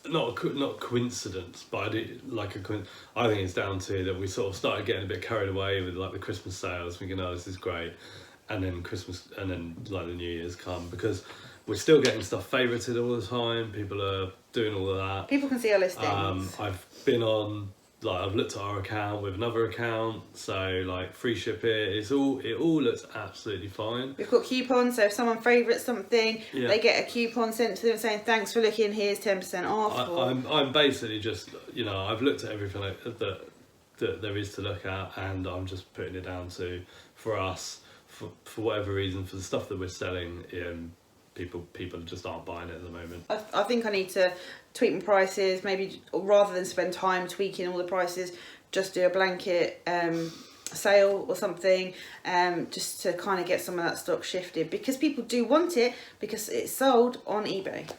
not coincidence, but I think it's down to that we sort of started getting a bit carried away with like the Christmas sales, thinking, oh, this is great, and then like the New Year's come, because we're still getting stuff favorited all the time. People are doing all of that. People can see our listings. I've been on. I've looked at our account with another account, so like free ship it all looks absolutely fine. We've got coupons, so if someone favourites something, they get a coupon sent to them saying thanks for looking, here's 10% off. I'm basically just, I've looked at everything that there is to look at, and I'm just putting it down to, for us, for whatever reason, for the stuff that we're selling, people just aren't buying it at the moment. I think I need to tweak my prices, maybe rather than spend time tweaking all the prices, just do a blanket sale or something, just to kind of get some of that stock shifted, because people do want it because it's sold on eBay.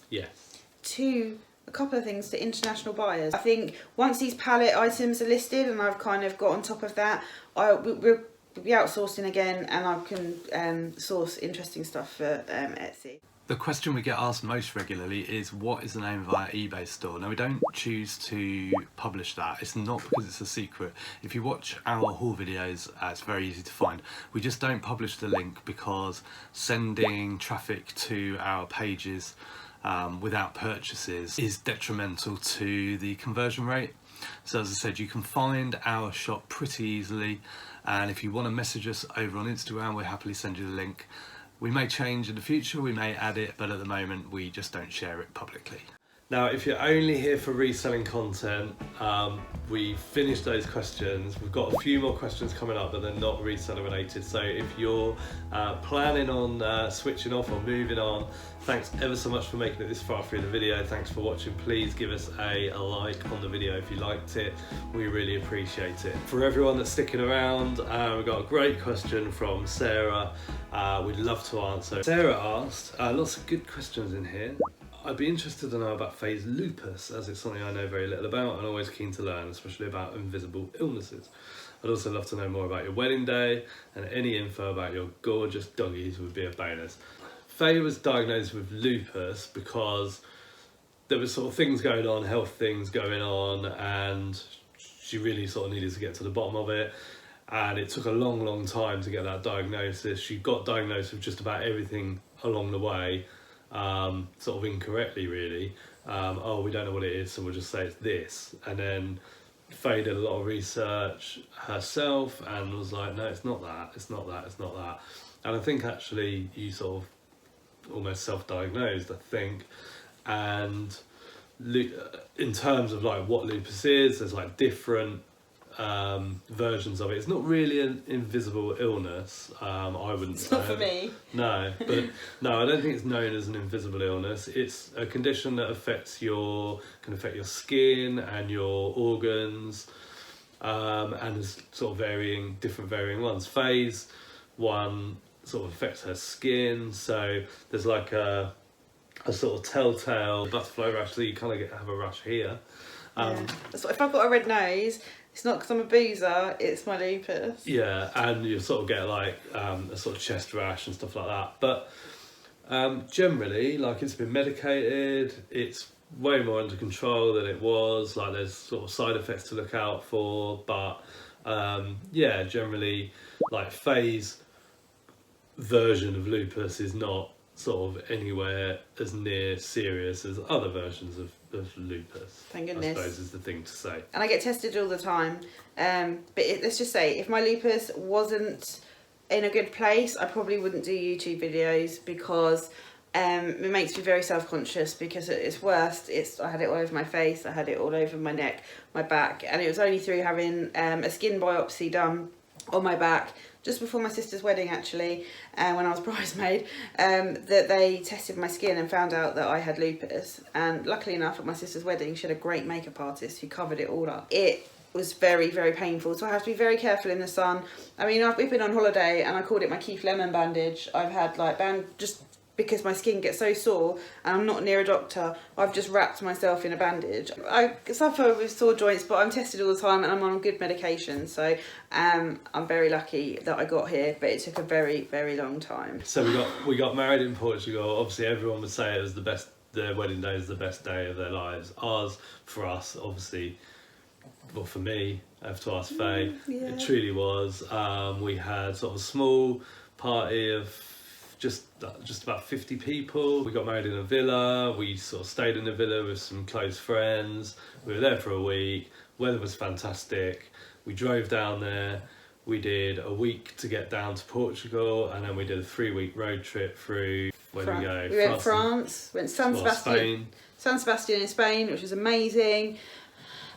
Yeah. A couple of things to international buyers. I think once these pallet items are listed and I've kind of got on top of that, we'll be outsourcing again, and I can source interesting stuff for Etsy. The question we get asked most regularly is, what is the name of our eBay store? Now, we don't choose to publish that. It's not because it's a secret. If you watch our haul videos, it's very easy to find. We just don't publish the link because sending traffic to our pages without purchases is detrimental to the conversion rate. So as I said, you can find our shop pretty easily, and if you want to message us over on Instagram, we'll happily send you the link. We may change in the future, we may add it, but at the moment we just don't share it publicly. Now, if you're only here for reselling content, we finished those questions. We've got a few more questions coming up, but they're not reseller related. So if you're planning on switching off or moving on, thanks ever so much for making it this far through the video. Thanks for watching. Please give us a like on the video if you liked it. We really appreciate it. For everyone that's sticking around, we've got a great question from Sarah. We'd love to answer. Sarah asked, lots of good questions in here. I'd be interested to know about phase lupus, as it's something I know very little about and always keen to learn, especially about invisible illnesses. I'd also love to know more about your wedding day, and any info about your gorgeous doggies would be a bonus. Faye was diagnosed with lupus because there was sort of things going on, health things going on, and she really sort of needed to get to the bottom of it. And it took a long time to get that diagnosis. She got diagnosed with just about everything along the way. Sort of incorrectly really. Oh, we don't know what it is, so we'll just say it's this. And then Faye did a lot of research herself and was like, no, it's not that, it's not that, it's not that. And I think actually you sort of almost self-diagnosed, I think. And in terms of like what lupus is, there's like different versions of it. It's not really an invisible illness. I wouldn't say. Not for me. No, but no, I don't think it's known as an invisible illness. It's a condition that can affect your skin and your organs, and there's sort of different varying ones. Phase 1 sort of affects her skin, so there's like a sort of telltale butterfly rash, so you kind of have a rash here. That's what, if I've got a red nose, it's not because I'm a boozer, it's my lupus. Yeah, and you sort of get like a sort of chest rash and stuff like that. But generally, like, it's been medicated, it's way more under control than it was. Like, there's sort of side effects to look out for, but yeah, generally, like, Faye's version of lupus is not sort of anywhere as near serious as other versions of lupus. Thank goodness. I suppose is the thing to say. And I get tested all the time. But let's just say, if my lupus wasn't in a good place, I probably wouldn't do YouTube videos, because it makes me very self-conscious, because it's worst. I had it all over my face, I had it all over my neck, my back, and it was only through having a skin biopsy done on my back just before my sister's wedding, actually, when I was bridesmaid, that they tested my skin and found out that I had lupus. And luckily enough, at my sister's wedding, she had a great makeup artist who covered it all up. It was very painful, so I have to be very careful in the sun. I mean, we've been on holiday and I called it my Keith Lemon bandage. I've had like just because my skin gets so sore and I'm not near a doctor, I've just wrapped myself in a bandage. I suffer with sore joints, but I'm tested all the time and I'm on good medication, so I'm very lucky that I got here, but it took a very long time. So we got married in Portugal. Obviously everyone would say it was their wedding day is the best day of their lives. Ours, for us, obviously, well, for me, I have to ask Faye, Yeah. It truly was. We had sort of a small party of just about 50 people. We got married in a villa. We sort of stayed in the villa with some close friends. We were there for a week. Weather was fantastic. We drove down there. We did a week to get down to Portugal, and then we did a 3-week road trip through. Where did we go? We went to France. Went to San Sebastian. Spain. San Sebastian in Spain, which was amazing.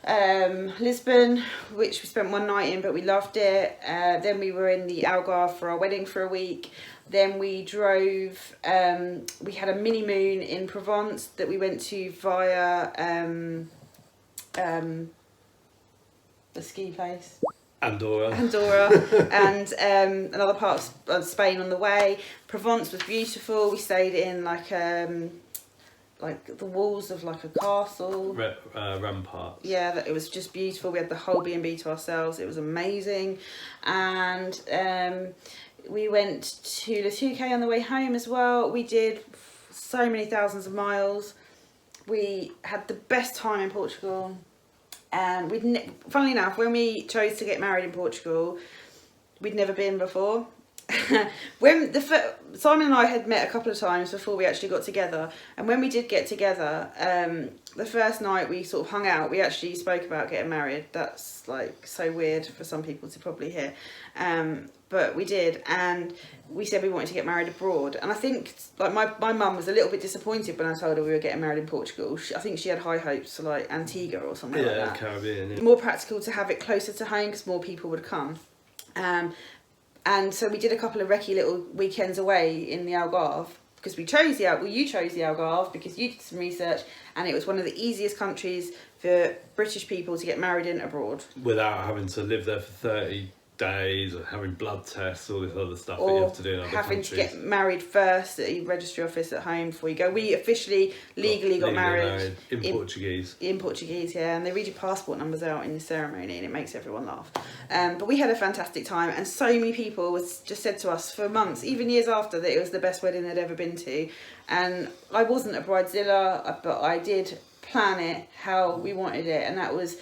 Lisbon, which we spent one night in, but we loved it. Then we were in the Algarve for our wedding for a week. Then we drove, we had a mini moon in Provence that we went to via the ski place. Andorra. And another part of Spain on the way. Provence was beautiful. We stayed in like the walls of like a castle. Ramparts. Yeah, it was just beautiful. We had the whole B&B to ourselves. It was amazing. And we went to Les UK on the way home as well. We did so many thousands of miles. We had the best time in Portugal. And funnily enough, when we chose to get married in Portugal, we'd never been before. when Simon and I had met a couple of times before we actually got together, and when we did get together, the first night we sort of hung out, we actually spoke about getting married. That's like so weird for some people to probably hear, but we did, and we said we wanted to get married abroad. And I think like my mum was a little bit disappointed when I told her we were getting married in Portugal. I think she had high hopes for like Antigua or something like that. Caribbean. Yeah. More practical to have it closer to home because more people would come. And so we did a couple of recce little weekends away in the Algarve because you chose the Algarve because you did some research, and it was one of the easiest countries for British people to get married in abroad. Without having to live there for 30 days or having blood tests, all this other stuff that you have to do in other having countries. to get married first at the registry office at home before you go. We officially, legally got married in Portuguese. In Portuguese, yeah, and they read your passport numbers out in the ceremony, and it makes everyone laugh. But we had a fantastic time, and so many people just said to us for months, even years after, that it was the best wedding they'd ever been to. And I wasn't a bridezilla, but I did plan it how we wanted it, and that was,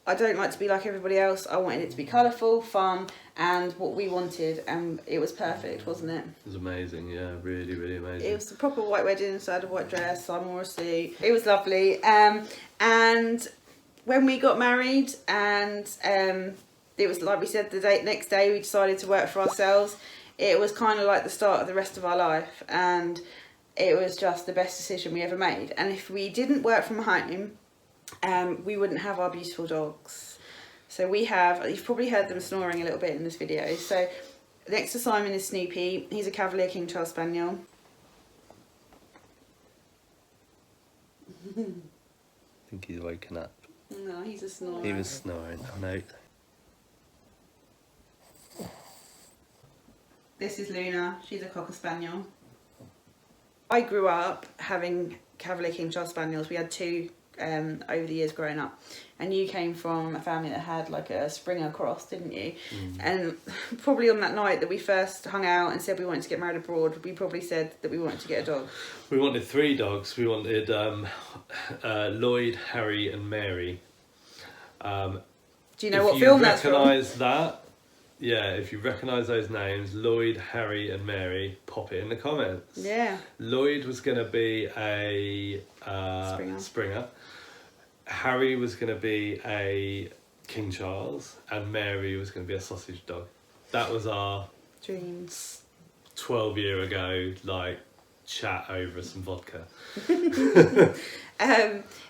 I don't like to be like everybody else. I wanted it to be colourful, fun, and what we wanted, and it was perfect, wasn't it? It was amazing, yeah, really, really amazing. It was a proper white wedding, so I had a white dress, I wore a suit. It was lovely. And when we got married, and it was like we said, next day we decided to work for ourselves. It was kind of like the start of the rest of our life, and it was just the best decision we ever made. And if we didn't work from home, we wouldn't have our beautiful dogs. So we have, you've probably heard them snoring a little bit in this video. So next to Simon is Snoopy. He's a Cavalier King Charles Spaniel. I think he's woken up. No, he's a snorer. He was snoring, I know. This is Luna. She's a Cocker Spaniel. I grew up having Cavalier King Charles Spaniels. We had two over the years growing up, and you came from a family that had like a Springer cross, didn't you? And probably on that night that we first hung out and said we wanted to get married abroad, we probably said that we wanted to get a dog. We wanted 3 dogs. We wanted Lloyd, Harry and Mary. Do you know what film that's from? If you recognise that, yeah, if you recognise those names, Lloyd, Harry and Mary, pop it in the comments. Yeah. Lloyd was going to be a Springer. Harry was going to be a King Charles, and Mary was going to be a sausage dog. That was our dreams 12 year ago, like, chat over some vodka.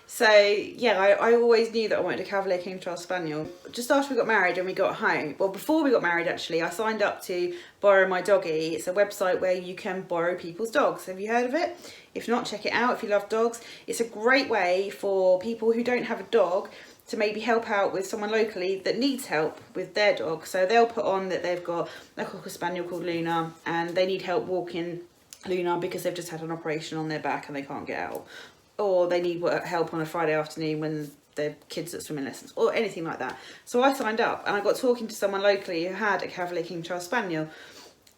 So yeah, I always knew that I wanted a Cavalier King Charles Spaniel. Just after we got married and we got home, well, before we got married actually, I signed up to Borrow My Doggy. It's a website where you can borrow people's dogs. Have you heard of it? If not, check it out if you love dogs. It's a great way for people who don't have a dog to maybe help out with someone locally that needs help with their dog. So they'll put on that they've got a Cocker Spaniel called Luna, and they need help walking Luna because they've just had an operation on their back and they can't get out, or they need help on a Friday afternoon when their kids at swimming lessons, or anything like that. So I signed up, and I got talking to someone locally who had a Cavalier King Charles Spaniel,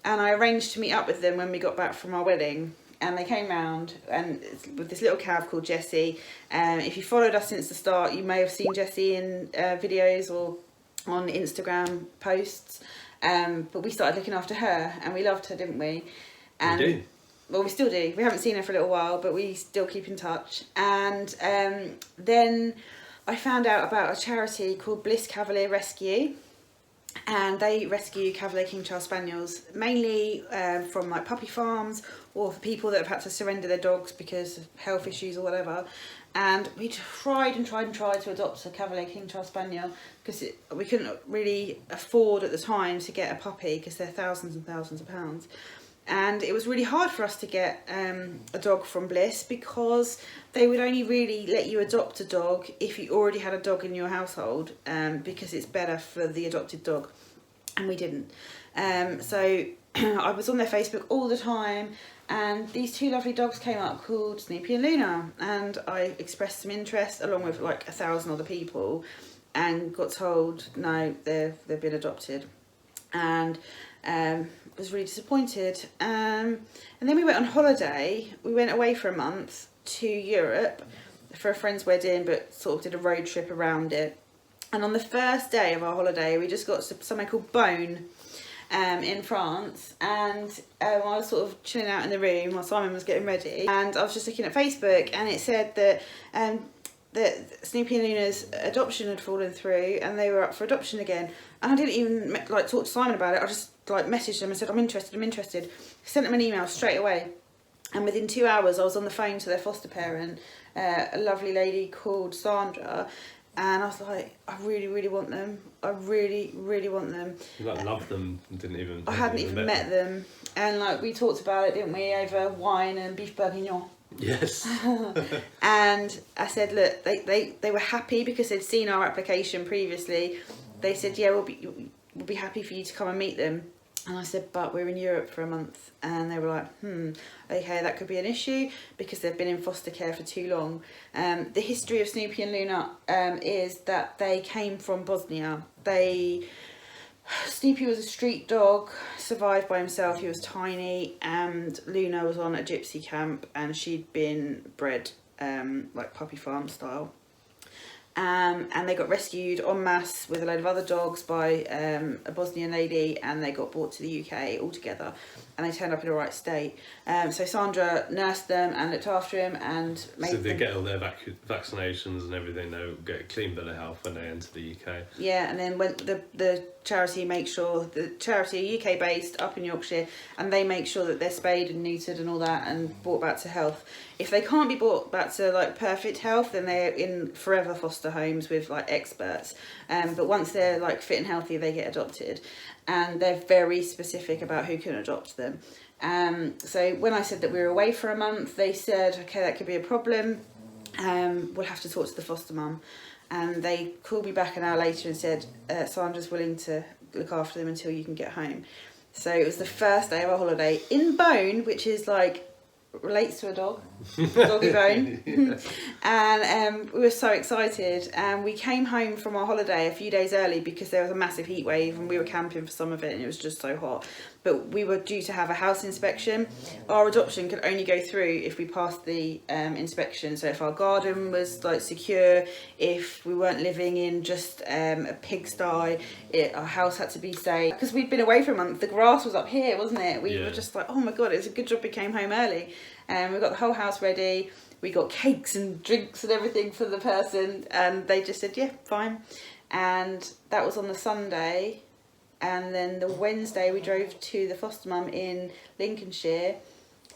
and I arranged to meet up with them when we got back from our wedding, and they came round and with this little cav called Jessie. If you followed us since the start, you may have seen Jessie in videos or on Instagram posts, but we started looking after her, and we loved her, didn't we? And we do. Well, we still do. We haven't seen her for a little while, but we still keep in touch. And then I found out about a charity called Bliss Cavalier Rescue, and they rescue Cavalier King Charles Spaniels, mainly from like puppy farms or for people that have had to surrender their dogs because of health issues or whatever. And we tried to adopt a Cavalier King Charles Spaniel because we couldn't really afford at the time to get a puppy because they're thousands and thousands of pounds. And it was really hard for us to get a dog from Bliss because they would only really let you adopt a dog if you already had a dog in your household, because it's better for the adopted dog, and we didn't. So I was on their Facebook all the time, and these 2 lovely dogs came up called Snoopy and Luna, and I expressed some interest along with like 1,000 other people, and got told no, they've been adopted, and was really disappointed. And then we went on holiday. We went away for a month to Europe for a friend's wedding, but sort of did a road trip around it. And on the first day of our holiday, we just got somewhere called Bone, in France, and I was sort of chilling out in the room while Simon was getting ready, and I was just looking at Facebook, and it said that Snoopy and Luna's adoption had fallen through and they were up for adoption again. And I didn't even like talk to Simon about it. I just like messaged them and said, I'm interested. Sent them an email straight away. And within 2 hours I was on the phone to their foster parent, a lovely lady called Sandra. And I was like, I really, really want them. I really, really want them. You like loved them, I hadn't even met them. And like we talked about it, didn't we, over wine and beef bourguignon. Yes. And I said, look, they were happy because they'd seen our application previously. They said, yeah, we'll be happy for you to come and meet them. And I said, but we're in Europe for a month. And they were like, okay, that could be an issue because they've been in foster care for too long. The history of Snoopy and Luna is that they came from Bosnia. Snoopy was a street dog, survived by himself, he was tiny, and Luna was on a gypsy camp and she'd been bred like puppy farm style. And they got rescued en masse with a load of other dogs by a Bosnian lady, and they got brought to the UK all together, and they turned up in a right state. So Sandra nursed them and looked after them and made So they get all their vaccinations and everything, they'll get a clean bill of health when they enter the UK. Yeah, and then when the charity makes sure, the charity UK based up in Yorkshire, and they make sure that they're spayed and neutered and all that and brought back to health. If they can't be brought back to like perfect health, then they're in forever foster homes with like experts. But once they're like fit and healthy, they get adopted, and they're very specific about who can adopt them. So when I said that we were away for a month, they said, okay, that could be a problem. We'll have to talk to the foster mum. And they called me back an hour later and said, Sandra's willing to look after them until you can get home. So it was the first day of our holiday in Bone, which is like, relates to a dog, doggy Bone. Yeah. And we were so excited. And we came home from our holiday a few days early because there was a massive heat wave and we were camping for some of it and it was just so hot. But we were due to have a house inspection. Our adoption could only go through if we passed the inspection. So if our garden was like secure, if we weren't living in just a pigsty, our house had to be safe. Because we'd been away for a month, the grass was up here, wasn't it? We were just like, oh my God, it's a good job we came home early. And we got the whole house ready. We got cakes and drinks and everything for the person. And they just said, yeah, fine. And that was on the Sunday. And then the Wednesday we drove to the foster mum in Lincolnshire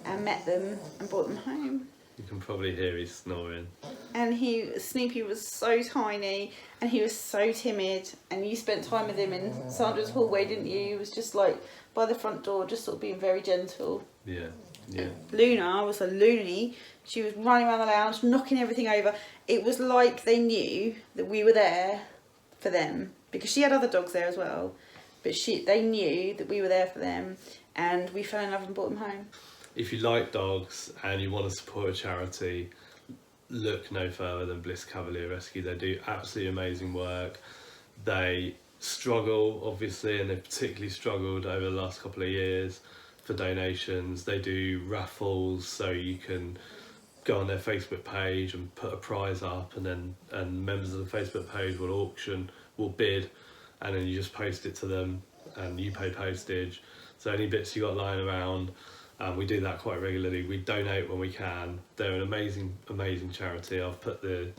and met them and brought them home. You can probably hear he's snoring. And Snoopy was so tiny and he was so timid, and you spent time with him in Sandra's hallway, didn't you? He was just like by the front door, just sort of being very gentle. Yeah, yeah. Luna was a loony. She was running around the lounge, knocking everything over. It was like they knew that we were there for them because she had other dogs there as well. But they knew that we were there for them, and we fell in love and brought them home. If you like dogs and you want to support a charity, look no further than Bliss Cavalier Rescue. They do absolutely amazing work. They struggle, obviously, and they've particularly struggled over the last couple of years for donations. They do raffles, so you can go on their Facebook page and put a prize up, and members of the Facebook page will bid, and then you just post it to them and you pay postage. So any bits you got lying around, we do that quite regularly. We donate when we can. They're an amazing charity. I've put the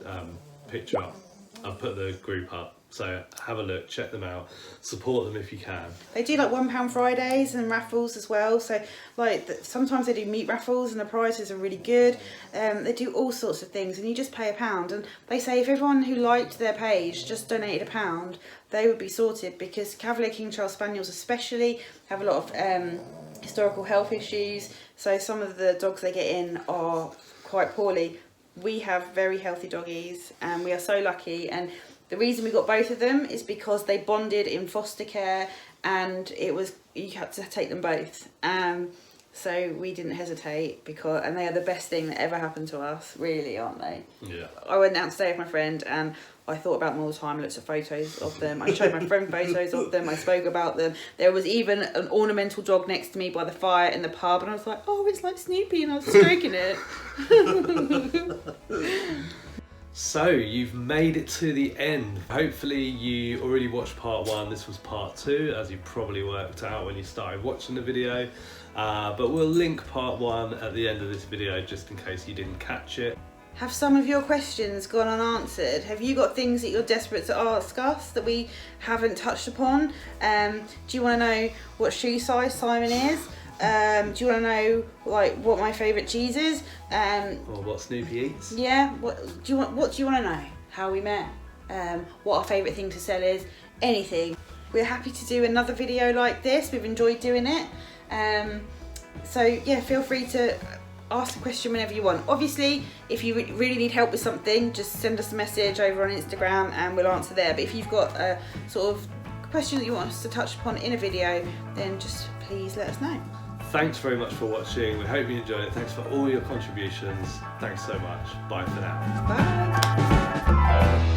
picture up, I've put the group up, so have a look, check them out, support them if you can. They do like £1 Fridays and raffles as well, so like sometimes they do meat raffles and the prizes are really good. They do all sorts of things, and you just pay £1, and they say if everyone who liked their page just donated £1, they would be sorted, because Cavalier King Charles Spaniels especially have a lot of historical health issues, so some of the dogs they get in are quite poorly. We have very healthy doggies and we are so lucky, and the reason we got both of them is because they bonded in foster care, and you had to take them both. So we didn't hesitate, and they are the best thing that ever happened to us, really, aren't they? Yeah. I went down to stay with my friend and I thought about them all the time. I looked at photos of them. I showed my friend photos of them. I spoke about them. There was even an ornamental dog next to me by the fire in the pub, and I was like, oh, it's like Snoopy, and I was stroking it. So you've made it to the end. Hopefully you already watched part 1. This was part 2, as you probably worked out when you started watching the video. But we'll link part 1 at the end of this video just in case you didn't catch it. Have some of your questions gone unanswered? Have you got things that you're desperate to ask us that we haven't touched upon? Do you want to know what shoe size Simon is? Do you want to know like what my favourite cheese is? Or what Snoopy eats? Yeah. What do you want to know? How we met? What our favourite thing to sell is? Anything. We're happy to do another video like this. We've enjoyed doing it. So yeah, feel free to ask a question whenever you want. Obviously, if you really need help with something, just send us a message over on Instagram and we'll answer there. But if you've got a sort of question that you want us to touch upon in a video, then just please let us know. Thanks very much for watching. We hope you enjoyed it. Thanks for all your contributions. Thanks so much. Bye for now. Bye.